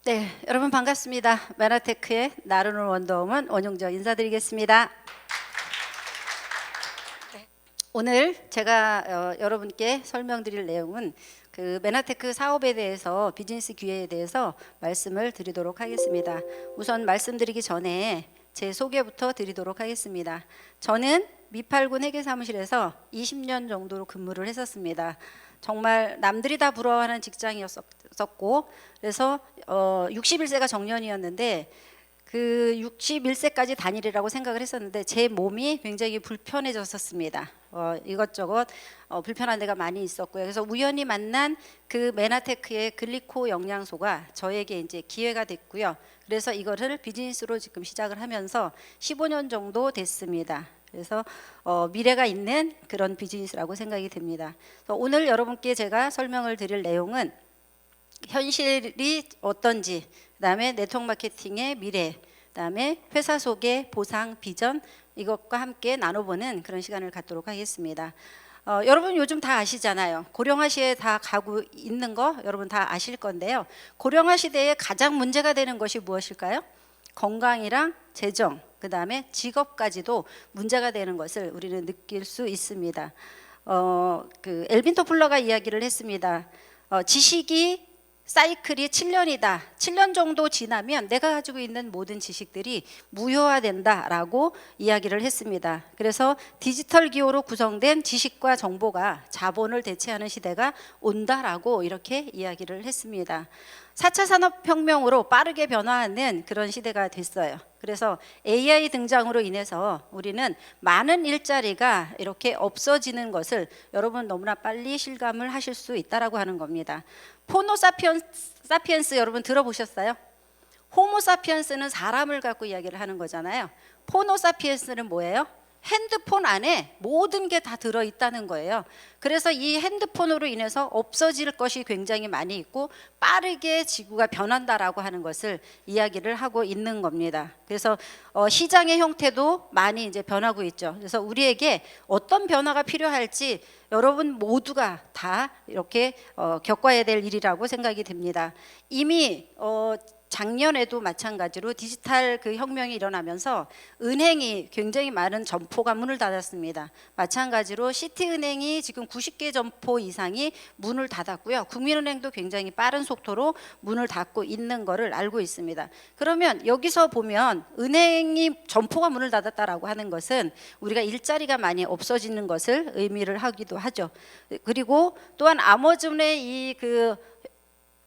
네, 여러분 반갑습니다. 메나테크의 나르는 원더우먼 원용정 인사드리겠습니다. 오늘 제가 여러분께 설명드릴 내용은 그 메나테크 사업에 대해서, 비즈니스 기회에 대해서 말씀을 드리도록 하겠습니다. 우선 말씀드리기 전에 제 소개부터 드리도록 하겠습니다. 저는 미팔군 회계사무실에서 20년 정도로 근무를 했었습니다. 정말 남들이 다 부러워하는 직장이었었고, 그래서 61세가 정년이었는데 그 61세까지 다니리라고 생각을 했었는데 제 몸이 굉장히 불편해졌었습니다. 이것저것 불편한 데가 많이 있었고요. 그래서 우연히 만난 그 메나테크의 글리코 영양소가 저에게 이제 기회가 됐고요. 그래서 이거를 비즈니스로 지금 시작을 하면서 15년 정도 됐습니다. 그래서 미래가 있는 그런 비즈니스라고 생각이 됩니다. 오늘 여러분께 제가 설명을 드릴 내용은 현실이 어떤지, 그다음에 네트워크 마케팅의 미래, 그다음에 회사 속의 보상 비전, 이것과 함께 나눠보는 그런 시간을 갖도록 하겠습니다. 여러분 요즘 다 아시잖아요. 고령화 시대에 다 가고 있는 거 여러분 다 아실 건데요. 고령화 시대에 가장 문제가 되는 것이 무엇일까요? 건강이랑 재정, 그다음에 직업까지도 문제가 되는 것을 우리는 느낄 수 있습니다. 그 엘빈 토플러가 이야기를 했습니다. 지식이 사이클이 7년이다. 7년 정도 지나면 내가 가지고 있는 모든 지식들이 무효화된다라고 이야기를 했습니다. 그래서 디지털 기호로 구성된 지식과 정보가 자본을 대체하는 시대가 온다라고 이렇게 이야기를 했습니다. 4차 산업혁명으로 빠르게 변화하는 그런 시대가 됐어요. 그래서 AI 등장으로 인해서 우리는 많은 일자리가 이렇게 없어지는 것을 여러분 너무나 빨리 실감을 하실 수 있다라고 하는 겁니다. 사피엔스 여러분 들어보셨어요? 호모사피엔스는 사람을 갖고 이야기를 하는 거잖아요. 포노사피엔스는 뭐예요? 핸드폰 안에 모든 게 다 들어있다는 거예요. 그래서 이 핸드폰으로 인해서 없어질 것이 굉장히 많이 있고 빠르게 지구가 변한다라고 하는 것을 이야기를 하고 있는 겁니다. 그래서 시장의 형태도 많이 이제 변하고 있죠. 그래서 우리에게 어떤 변화가 필요할지 여러분 모두가 다 이렇게 겪어야 될 일이라고 생각이 됩니다. 이미 작년에도 마찬가지로 디지털 그 혁명이 일어나면서 은행이 굉장히 많은 점포가 문을 닫았습니다. 마찬가지로 시티은행이 지금 90개 점포 이상이 문을 닫았고요. 국민은행도 굉장히 빠른 속도로 문을 닫고 있는 것을 알고 있습니다. 그러면 여기서 보면 은행이 점포가 문을 닫았다라고 하는 것은 우리가 일자리가 많이 없어지는 것을 의미를 하기도 하죠. 그리고 또한 아마존의 이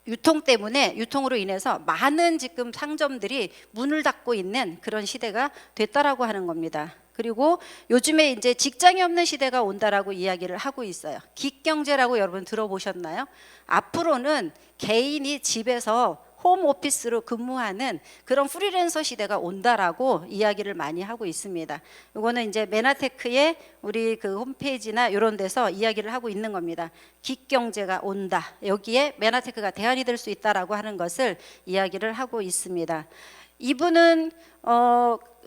유통으로 인해서 많은 지금 상점들이 문을 닫고 있는 그런 시대가 됐다라고 하는 겁니다. 그리고 요즘에 이제 직장이 없는 시대가 온다라고 이야기를 하고 있어요. 기경제라고 여러분 들어보셨나요? 앞으로는 개인이 집에서 홈 오피스로 근무하는 그런 프리랜서 시대가 온다라고 이야기를 많이 하고 있습니다. 이거는 이제 메나테크의 우리 그 홈페이지나 이런 데서 이야기를 하고 있는 겁니다. 기경제가 온다. 여기에 메나테크가 대안이 될 수 있다라고 하는 것을 이야기를 하고 있습니다. 이분은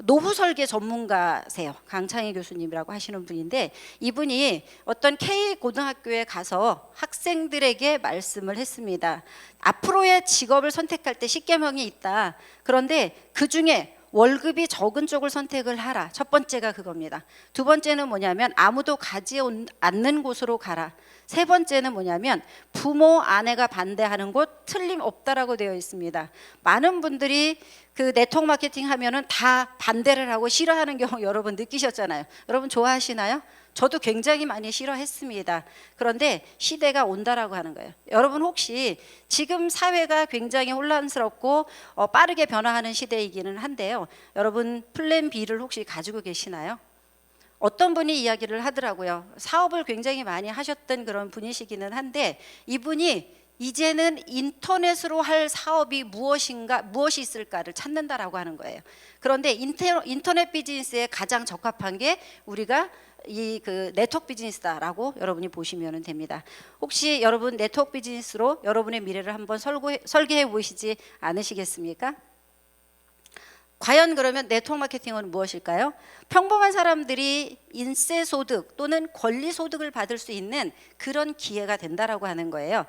노후 설계 전문가세요. 강창희 교수님이라고 하시는 분인데 이분이 어떤 K 고등학교에 가서 학생들에게 말씀을 했습니다. 앞으로의 직업을 선택할 때 10계명이 있다. 그런데 그 중에 월급이 적은 쪽을 선택을 하라. 첫 번째가 그겁니다. 두 번째는 뭐냐면 아무도 가지 않는 곳으로 가라. 세 번째는 뭐냐면 부모, 아내가 반대하는 곳 틀림없다라고 되어 있습니다. 많은 분들이 그 네트워크 마케팅 하면은 다 반대를 하고 싫어하는 경우 여러분 느끼셨잖아요. 여러분 좋아하시나요? 저도 굉장히 많이 싫어했습니다. 그런데 시대가 온다라고 하는 거예요. 여러분 혹시 지금 사회가 굉장히 혼란스럽고 빠르게 변화하는 시대이기는 한데요. 여러분 플랜 B를 혹시 가지고 계시나요? 어떤 분이 이야기를 하더라고요. 사업을 굉장히 많이 하셨던 그런 분이시기는 한데 이분이 이제는 인터넷으로 할 사업이 무엇이 있을까를 찾는다라고 하는 거예요. 그런데 인터넷 비즈니스에 가장 적합한 게 우리가 이 그 네트워크 비즈니스다라고 여러분이 보시면 됩니다. 혹시 여러분 네트워크 비즈니스로 여러분의 미래를 한번 설계해 보시지 않으시겠습니까? 과연 그러면 네트워크 마케팅은 무엇일까요? 평범한 사람들이 인세 소득 또는 권리 소득을 받을 수 있는 그런 기회가 된다라고 하는 거예요.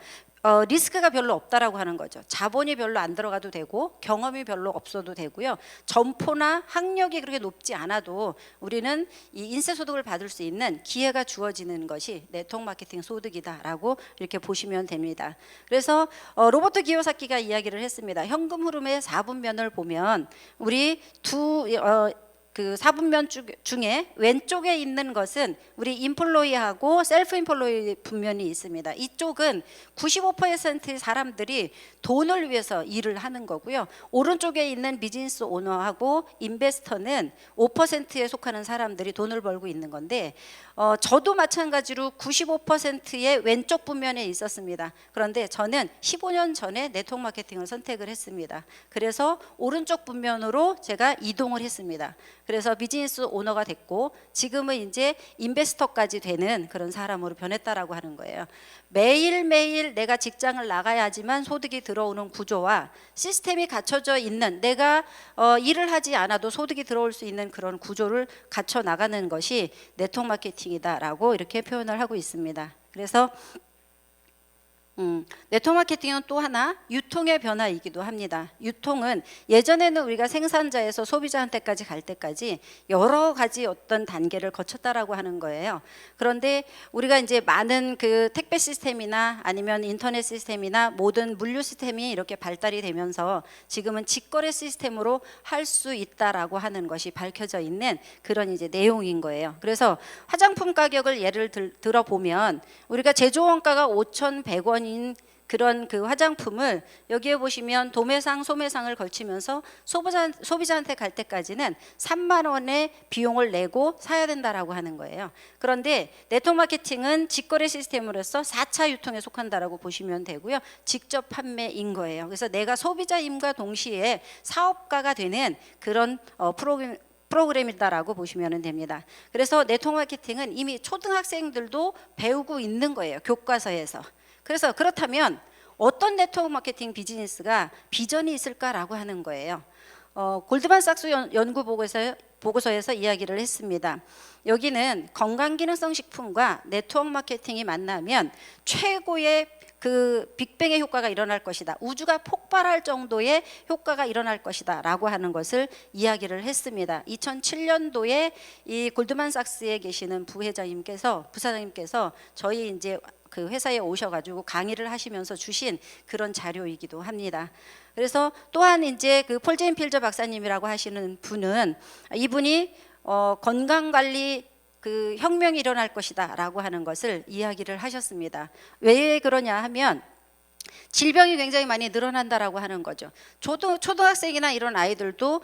리스크가 별로 없다라고 하는 거죠. 자본이 별로 안 들어가도 되고 경험이 별로 없어도 되고요. 점포나 학력이 그렇게 높지 않아도 우리는 이 인세 소득을 받을 수 있는 기회가 주어지는 것이 네트워크 마케팅 소득이다라고 이렇게 보시면 됩니다. 그래서 로버트 기요사키가 이야기를 했습니다. 현금 흐름의 4분면을 보면 우리 그 4분면 중에 왼쪽에 있는 것은 우리 인플로이하고 셀프 인플로이 분면이 있습니다. 이쪽은 95%의 사람들이 돈을 위해서 일을 하는 거고요. 오른쪽에 있는 비즈니스 오너하고 인베스터는 5%에 속하는 사람들이 돈을 벌고 있는 건데 저도 마찬가지로 95%의 왼쪽 분면에 있었습니다. 그런데 저는 15년 전에 네트워크 마케팅을 선택을 했습니다. 그래서 오른쪽 분면으로 제가 이동을 했습니다. 그래서 비즈니스 오너가 됐고 지금은 이제 인베스터까지 되는 그런 사람으로 변했다라고 하는 거예요. 매일매일 내가 직장을 나가야 하지만 소득이 들어오는 구조와 시스템이 갖춰져 있는 내가 일을 하지 않아도 소득이 들어올 수 있는 그런 구조를 갖춰 나가는 것이 네트워크 마케팅이다라고 이렇게 표현을 하고 있습니다. 그래서 네트워크 마케팅은 또 하나 유통의 변화이기도 합니다. 유통은 예전에는 우리가 생산자에서 소비자한테까지 갈 때까지 여러 가지 어떤 단계를 거쳤다라고 하는 거예요. 그런데 우리가 이제 많은 그 택배 시스템이나 아니면 인터넷 시스템이나 모든 물류 시스템이 이렇게 발달이 되면서 지금은 직거래 시스템으로 할 수 있다라고 하는 것이 밝혀져 있는 그런 이제 내용인 거예요. 그래서 화장품 가격을 예를 들어 보면 우리가 제조 원가가 5,100원 인 그런 그 화장품을 여기에 보시면 도매상, 소매상을 걸치면서 소비자한테 갈 때까지는 3만 원의 비용을 내고 사야 된다라고 하는 거예요. 그런데 네트워크 마케팅은 직거래 시스템으로서 4차 유통에 속한다라고 보시면 되고요. 직접 판매인 거예요. 그래서 내가 소비자임과 동시에 사업가가 되는 그런 프로그램이다라고 보시면 됩니다. 그래서 네트워크 마케팅은 이미 초등학생들도 배우고 있는 거예요. 교과서에서. 그래서 그렇다면 어떤 네트워크 마케팅 비즈니스가 비전이 있을까라고 하는 거예요. 골드만삭스 연구 보고서에서 이야기를 했습니다. 여기는 건강기능성 식품과 네트워크 마케팅이 만나면 최고의 그 빅뱅의 효과가 일어날 것이다. 우주가 폭발할 정도의 효과가 일어날 것이다 라고 하는 것을 이야기를 했습니다. 2007년도에 이 골드만삭스에 계시는 부사장님께서 저희 이제 그 회사에 오셔가지고 강의를 하시면서 주신 그런 자료이기도 합니다. 그래서 또한 이제 그 폴 제인 필저 박사님이라고 하시는 분은 이분이 건강관리 그 혁명이 일어날 것이다라고 하는 것을 이야기를 하셨습니다. 왜 그러냐 하면 질병이 굉장히 많이 늘어난다라고 하는 거죠. 초등학생이나 이런 아이들도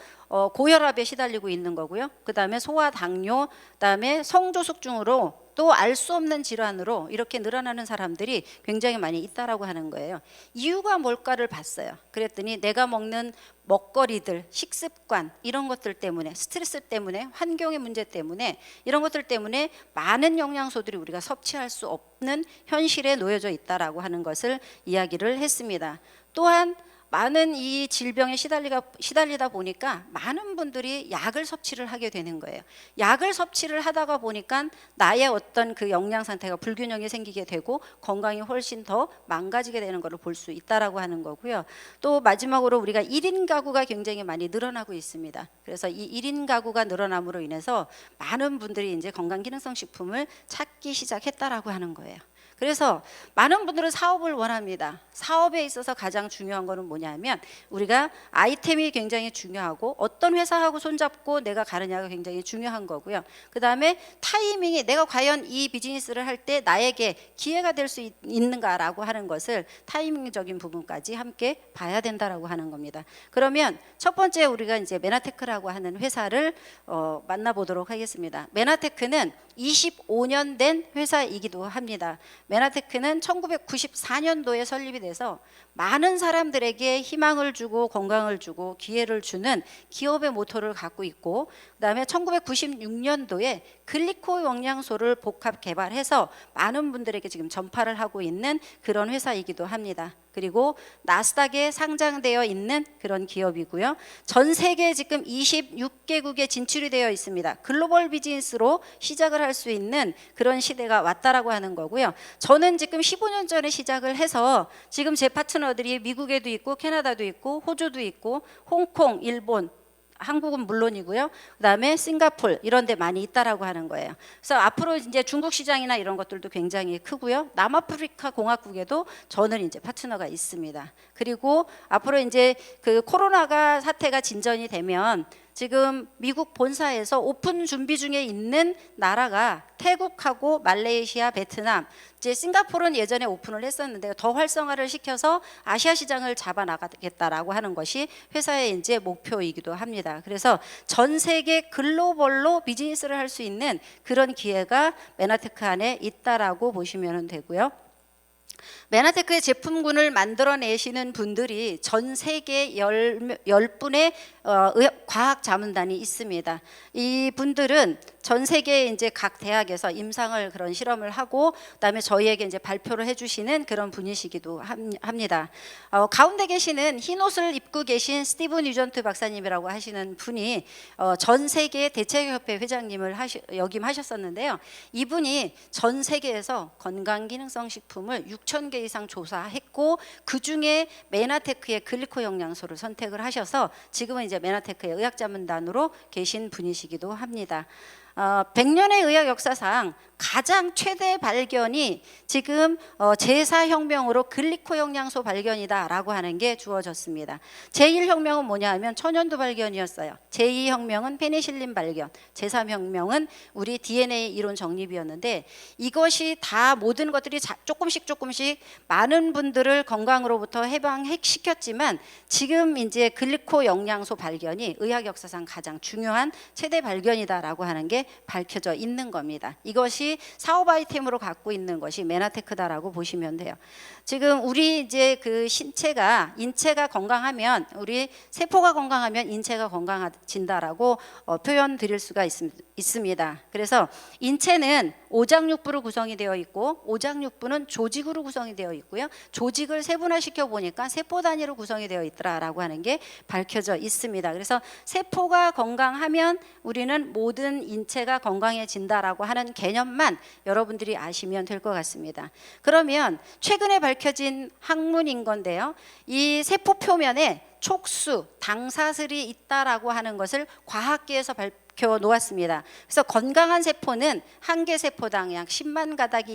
고혈압에 시달리고 있는 거고요. 그 다음에 소아 당뇨, 그 다음에 성조숙증으로 또 알 수 없는 질환으로 이렇게 늘어나는 사람들이 굉장히 많이 있다라고 하는 거예요. 이유가 뭘까를 봤어요. 그랬더니 내가 먹는 먹거리들, 식습관 이런 것들 때문에 스트레스 때문에 환경의 문제 때문에 이런 것들 때문에 많은 영양소들이 우리가 섭취할 수 없는 현실에 놓여져 있다라고 하는 것을 이야기를 했습니다. 또한 많은 이 질병에 시달리다 보니까 많은 분들이 약을 섭취를 하게 되는 거예요. 약을 섭취를 하다가 보니까 나의 어떤 그 영양 상태가 불균형이 생기게 되고 건강이 훨씬 더 망가지게 되는 것을 볼 수 있다라고 하는 거고요. 또 마지막으로 우리가 1인 가구가 굉장히 많이 늘어나고 있습니다. 그래서 이 1인 가구가 늘어남으로 인해서 많은 분들이 이제 건강기능성 식품을 찾기 시작했다라고 하는 거예요. 그래서 많은 분들은 사업을 원합니다. 사업에 있어서 가장 중요한 거는 뭐냐면 우리가 아이템이 굉장히 중요하고 어떤 회사하고 손잡고 내가 가느냐가 굉장히 중요한 거고요. 그 다음에 타이밍이 내가 과연 이 비즈니스를 할 때 나에게 기회가 될 수 있는가라고 하는 것을 타이밍적인 부분까지 함께 봐야 된다라고 하는 겁니다. 그러면 첫 번째 우리가 이제 메나테크라고 하는 회사를 만나보도록 하겠습니다. 메나테크는 25년 된 회사이기도 합니다. 메나테크는 1994년도에 설립이 돼서 많은 사람들에게 희망을 주고 건강을 주고 기회를 주는 기업의 모토를 갖고 있고, 그다음에 1996년도에 글리코 영양소를 복합 개발해서 많은 분들에게 지금 전파를 하고 있는 그런 회사이기도 합니다. 그리고 나스닥에 상장되어 있는 그런 기업이고요. 전 세계 지금 26개국에 진출이 되어 있습니다. 글로벌 비즈니스로 시작을 할 수 있는 그런 시대가 왔다라고 하는 거고요. 저는 지금 15년 전에 시작을 해서 지금 제 파트너들이 미국에도 있고 캐나다도 있고 호주도 있고 홍콩, 일본, 한국은 물론이고요. 그다음에 싱가폴 이런 데 많이 있다라고 하는 거예요. 그래서 앞으로 이제 중국 시장이나 이런 것들도 굉장히 크고요. 남아프리카 공화국에도 저는 이제 파트너가 있습니다. 그리고 앞으로 이제 그 코로나가 사태가 진전이 되면 지금 미국 본사에서 오픈 준비 중에 있는 나라가 태국하고 말레이시아, 베트남, 이제 싱가포르는 예전에 오픈을 했었는데 더 활성화를 시켜서 아시아 시장을 잡아 나가겠다라고 하는 것이 회사의 이제 목표이기도 합니다. 그래서 전 세계 글로벌로 비즈니스를 할 수 있는 그런 기회가 메나테크 안에 있다라고 보시면 되고요. 메나테크의 제품군을 만들어내시는 분들이 전 세계 10분의 과학 자문단이 있습니다. 이 분들은 전 세계 이제 각 대학에서 임상을 그런 실험을 하고 그다음에 저희에게 이제 발표를 해주시는 그런 분이시기도 합니다. 가운데 계시는 흰 옷을 입고 계신 스티븐 유전트 박사님이라고 하시는 분이 전 세계 대체협회 회장님을 역임하셨었는데요. 이분이 전 세계에서 건강기능성 식품을 6,000개 이상 조사했고 그 중에 메나테크의 글리코 영양소를 선택을 하셔서 지금은 이제 메나테크의 의학자문단으로 계신 분이시기도 합니다. 100년의 의학 역사상 가장 최대 발견이 지금 제4혁명으로 글리코 영양소 발견이다라고 하는 게 주어졌습니다. 제1혁명은 뭐냐 하면 천연두 발견이었어요. 제2혁명은 페니실린 발견, 제3혁명은 우리 DNA 이론 정립이었는데 이것이 다 모든 것들이 조금씩 많은 분들을 건강으로부터 해방시켰지만 지금 이제 글리코 영양소 발견이 의학 역사상 가장 중요한 최대 발견이다라고 하는 게 밝혀져 있는 겁니다. 이것이 사업 아이템으로 갖고 있는 것이 메나테크다라고 보시면 돼요. 지금 우리 이제 그 인체가 건강하면 우리 세포가 건강하면 인체가 건강해진다라고 표현 드릴 수가 있습니다. 그래서 인체는 오장육부로 구성이 되어 있고 오장육부는 조직으로 구성이 되어 있고요. 조직을 세분화시켜 보니까 세포 단위로 구성이 되어 있더라라고 하는 게 밝혀져 있습니다. 그래서 세포가 건강하면 우리는 모든 인체가 건강해진다라고 하는 개념만 여러분들이 아시면 될 것 같습니다. 그러면 최근에 밝혀진 학문인 건데요. 이 세포 표면에 촉수, 당사슬이 있다라고 하는 것을 과학계에서 밝혀 놓았습니다. 그래서 건강한 세포는 한 개 세포당 약 10만 가닥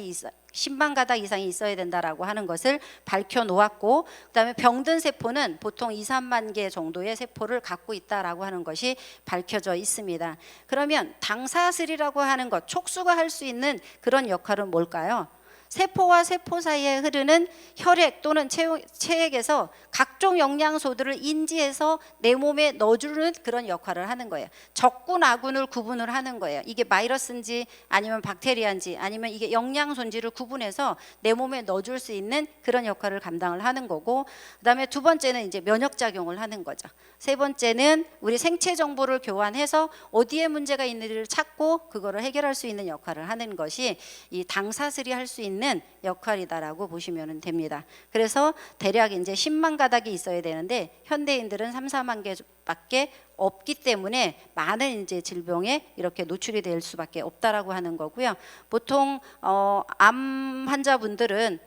이상이 있어야 된다라고 하는 것을 밝혀 놓았고 그다음에 병든 세포는 보통 2, 3만 개 정도의 세포를 갖고 있다라고 하는 것이 밝혀져 있습니다. 그러면 당사슬이라고 하는 것, 촉수가 할 수 있는 그런 역할은 뭘까요? 세포와 세포 사이에 흐르는 혈액 또는 체액에서 각종 영양소들을 인지해서 내 몸에 넣어주는 그런 역할을 하는 거예요. 적군, 아군을 구분을 하는 거예요. 이게 바이러스인지 아니면 박테리아인지 아니면 이게 영양소인지를 구분해서 내 몸에 넣어줄 수 있는 그런 역할을 감당을 하는 거고 그다음에 두 번째는 이제 면역작용을 하는 거죠. 세 번째는 우리 생체 정보를 교환해서 어디에 문제가 있는지를 찾고 그거를 해결할 수 있는 역할을 하는 것이 이 당사슬이 할 수 있는 역할이다라고 보시면 됩니다. 그래서 대략 이제 10만 가닥이 있어야 되는데 현대인들은 3, 4만 개밖에 없기 때문에 많은 이제 질병에 이렇게 노출이 될 수밖에 없다라고 하는 거고요. 보통 암 환자분들은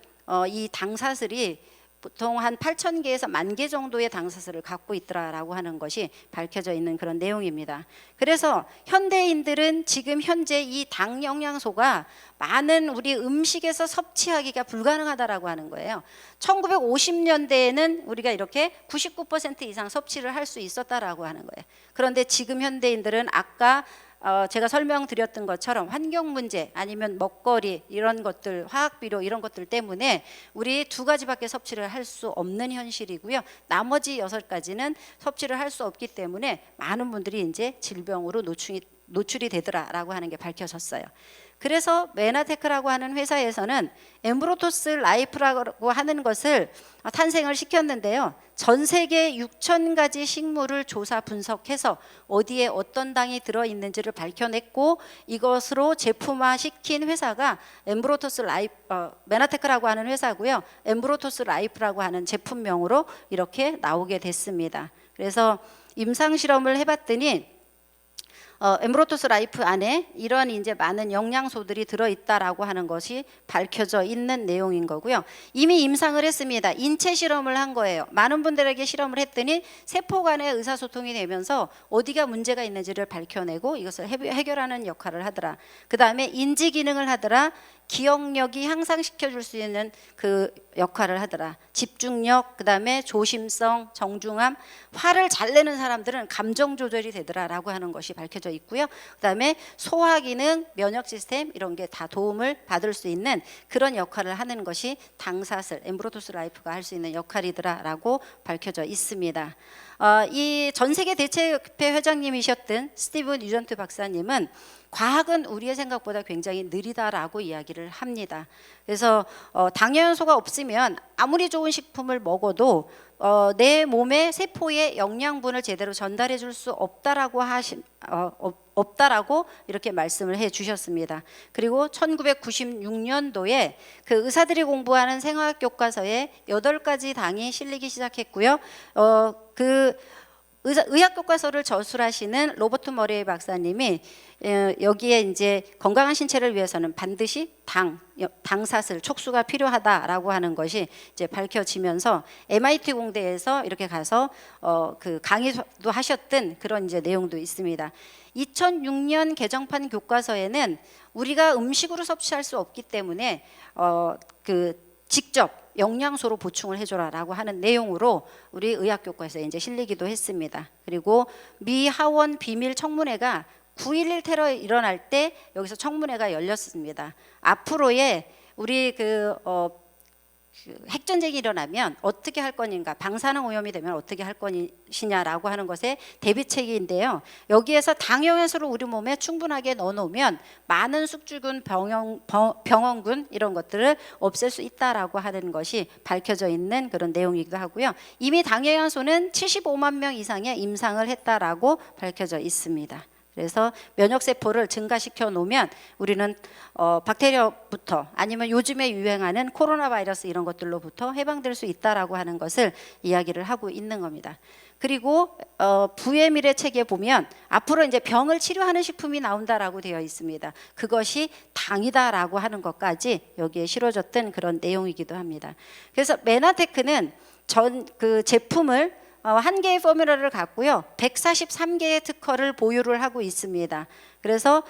이 당사슬이 보통 한 8,000개에서 10,000개 정도의 당사슬을 갖고 있더라라고 하는 것이 밝혀져 있는 그런 내용입니다. 그래서 현대인들은 지금 현재 이 당 영양소가 많은 우리 음식에서 섭취하기가 불가능하다라고 하는 거예요. 1950년대에는 우리가 이렇게 99% 이상 섭취를 할 수 있었다라고 하는 거예요. 그런데 지금 현대인들은 아까 제가 설명드렸던 것처럼 환경 문제 아니면 먹거리 이런 것들 화학 비료 이런 것들 때문에 우리 2가지밖에 섭취를 할 수 없는 현실이고요. 나머지 6가지는 섭취를 할 수 없기 때문에 많은 분들이 이제 질병으로 노출이 되더라라고 하는 게 밝혀졌어요. 그래서 메나테크라고 하는 회사에서는 엠브로토스 라이프라고 하는 것을 탄생을 시켰는데요. 전 세계 6,000가지 식물을 조사 분석해서 어디에 어떤 당이 들어있는지를 밝혀냈고 이것으로 제품화 시킨 회사가 엠브로토스 라이프, 메나테크라고 하는 회사고요. 엠브로토스 라이프라고 하는 제품명으로 이렇게 나오게 됐습니다. 그래서 임상 실험을 해봤더니 엠브로토스 라이프 안에 이런 이제 많은 영양소들이 들어있다라고 하는 것이 밝혀져 있는 내용인 거고요. 이미 임상을 했습니다. 인체 실험을 한 거예요. 많은 분들에게 실험을 했더니 세포 간의 의사소통이 되면서 어디가 문제가 있는지를 밝혀내고 이것을 해결하는 역할을 하더라. 그 다음에 인지 기능을 하더라. 기억력이 향상시켜줄 수 있는 그 역할을 하더라. 집중력, 그 다음에 조심성, 정중함, 화를 잘 내는 사람들은 감정 조절이 되더라라고 하는 것이 밝혀져 있고요. 그 다음에 소화 기능, 면역 시스템 이런 게 다 도움을 받을 수 있는 그런 역할을 하는 것이 당사슬, 엠브로토스 라이프가 할 수 있는 역할이더라라고 밝혀져 있습니다. 이 전 세계 대체협회 회장님이셨던 스티븐 유전트 박사님은 과학은 우리의 생각보다 굉장히 느리다라고 이야기를 합니다. 그래서 당연소가 없으면 아무리 좋은 식품을 먹어도 내 몸의 세포에 영양분을 제대로 전달해 줄 수 없다라고 없다라고 이렇게 말씀을 해 주셨습니다. 그리고 1996년도에 그 의사들이 공부하는 생화학 교과서에 8가지 당이 실리기 시작했고요. 그 의학 교과서를 저술하시는 로버트 머레이 박사님이 여기에 이제 건강한 신체를 위해서는 반드시 당사슬 촉수가 필요하다라고 하는 것이 이제 밝혀지면서 MIT 공대에서 이렇게 가서 그 강의도 하셨던 그런 이제 내용도 있습니다. 2006년 개정판 교과서에는 우리가 음식으로 섭취할 수 없기 때문에 그 직접 영양소로 보충을 해줘라라고 하는 내용으로 우리 의학교과서에 이제 실리기도 했습니다. 그리고 미 하원 비밀 청문회가 9.11 테러 일어날 때 여기서 청문회가 열렸습니다. 앞으로의 우리 핵전쟁이 일어나면 어떻게 할 것인가, 방사능 오염이 되면 어떻게 할 것이냐라고 하는 것에 대비책인데요. 여기에서 당영양소를 우리 몸에 충분하게 넣어놓으면 많은 숙주균, 병원균 이런 것들을 없앨 수 있다라고 하는 것이 밝혀져 있는 그런 내용이기도 하고요. 이미 당영양소는 75만 명 이상의 임상을 했다라고 밝혀져 있습니다. 그래서 면역세포를 증가시켜 놓으면 우리는 박테리아부터 아니면 요즘에 유행하는 코로나 바이러스 이런 것들로부터 해방될 수 있다라고 하는 것을 이야기를 하고 있는 겁니다. 그리고 부의 미래 책에 보면 앞으로 이제 병을 치료하는 식품이 나온다라고 되어 있습니다. 그것이 당이다라고 하는 것까지 여기에 실어졌던 그런 내용이기도 합니다. 그래서 메나테크는 그 제품을 한 개의 포뮬러를 갖고요. 143개의 특허를 보유를 하고 있습니다. 그래서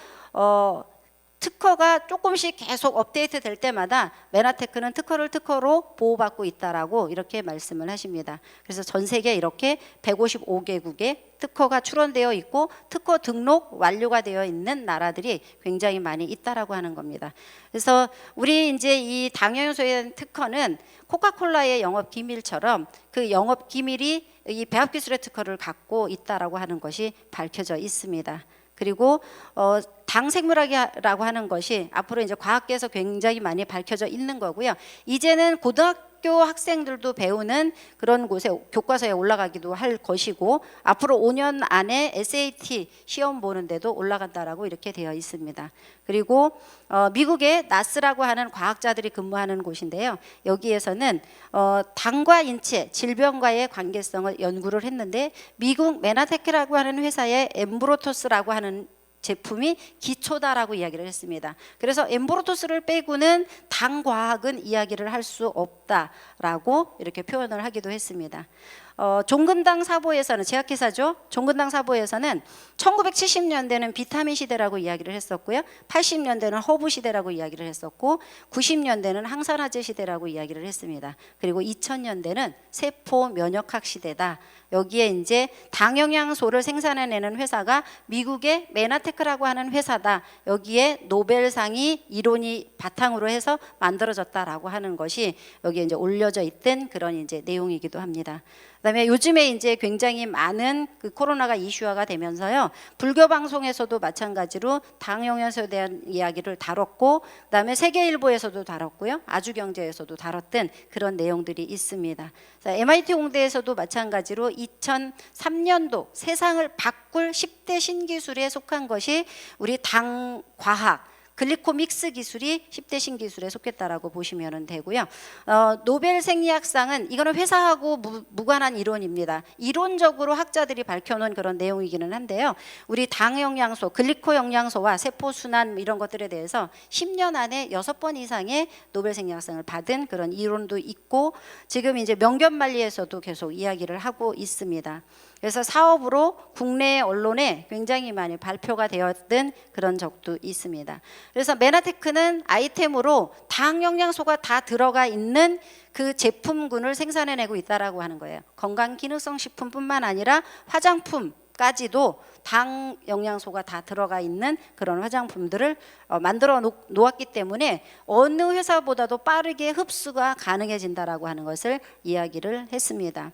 특허가 조금씩 계속 업데이트 될 때마다 메나테크는 특허로 보호받고 있다라고 이렇게 말씀을 하십니다. 그래서 전 세계 이렇게 155개국에 특허가 출원되어 있고 특허 등록 완료가 되어 있는 나라들이 굉장히 많이 있다라고 하는 겁니다. 그래서 우리 이제 이 당영양소에 대한 특허는 코카콜라의 영업 기밀처럼 그 영업 기밀이 이 배합기술의 특허를 갖고 있다라고 하는 것이 밝혀져 있습니다. 그리고 당생물학이라고 하는 것이 앞으로 이제 과학계에서 굉장히 많이 밝혀져 있는 거고요. 이제는 고등학교 학생들도 배우는 그런 곳에 교과서에 올라가기도 할 것이고 앞으로 5년 안에 SAT 시험 보는데도 올라간다라고 이렇게 되어 있습니다. 그리고 미국의 나스라고 하는 과학자들이 근무하는 곳인데요. 여기에서는 당과 인체, 질병과의 관계성을 연구를 했는데 미국 메나테크라고 하는 회사의 엠브로토스라고 하는 제품이 기초다라고 이야기를 했습니다. 그래서 엠브로토스를 빼고는 당 과학은 이야기를 할 수 없다라고 이렇게 표현을 하기도 했습니다. 종근당 사보에서는 제약회사죠. 종근당 사보에서는 1970년대는 비타민 시대라고 이야기를 했었고요. 80년대는 허브 시대라고 이야기를 했었고 90년대는 항산화제 시대라고 이야기를 했습니다. 그리고 2000년대는 세포 면역학 시대다. 여기에 이제 당영양소를 생산해내는 회사가 미국의 메나테크라고 하는 회사다. 여기에 노벨상이 이론이 바탕으로 해서 만들어졌다라고 하는 것이 여기에 이제 올려져 있던 그런 이제 내용이기도 합니다. 그다음에 요즘에 이제 굉장히 많은 그 코로나가 이슈화가 되면서요. 불교 방송에서도 마찬가지로 당 영양소에 대한 이야기를 다뤘고, 그다음에 세계일보에서도 다뤘고요. 아주경제에서도 다뤘던 그런 내용들이 있습니다. 자, MIT 홍대에서도 마찬가지로 2003년도 세상을 바꿀 10대 신기술에 속한 것이 우리 당 과학 글리코믹스 기술이 10대 신기술에 속했다라고 보시면 되고요. 노벨 생리학상은 이거는 회사하고 무관한 이론입니다. 이론적으로 학자들이 밝혀놓은 그런 내용이기는 한데요. 우리 당 영양소, 글리코 영양소와 세포 순환 이런 것들에 대해서 10년 안에 6번 이상의 노벨 생리학상을 받은 그런 이론도 있고, 지금 이제 명견만리에서도 계속 이야기를 하고 있습니다. 그래서 사업으로 국내 언론에 굉장히 많이 발표가 되었던 그런 적도 있습니다. 그래서 메나테크는 아이템으로 당 영양소가 다 들어가 있는 그 제품군을 생산해내고 있다라고 하는 거예요. 건강기능성 식품뿐만 아니라 화장품까지도 당 영양소가 다 들어가 있는 그런 화장품들을 만들어 놓았기 때문에 어느 회사보다도 빠르게 흡수가 가능해진다라고 하는 것을 이야기를 했습니다.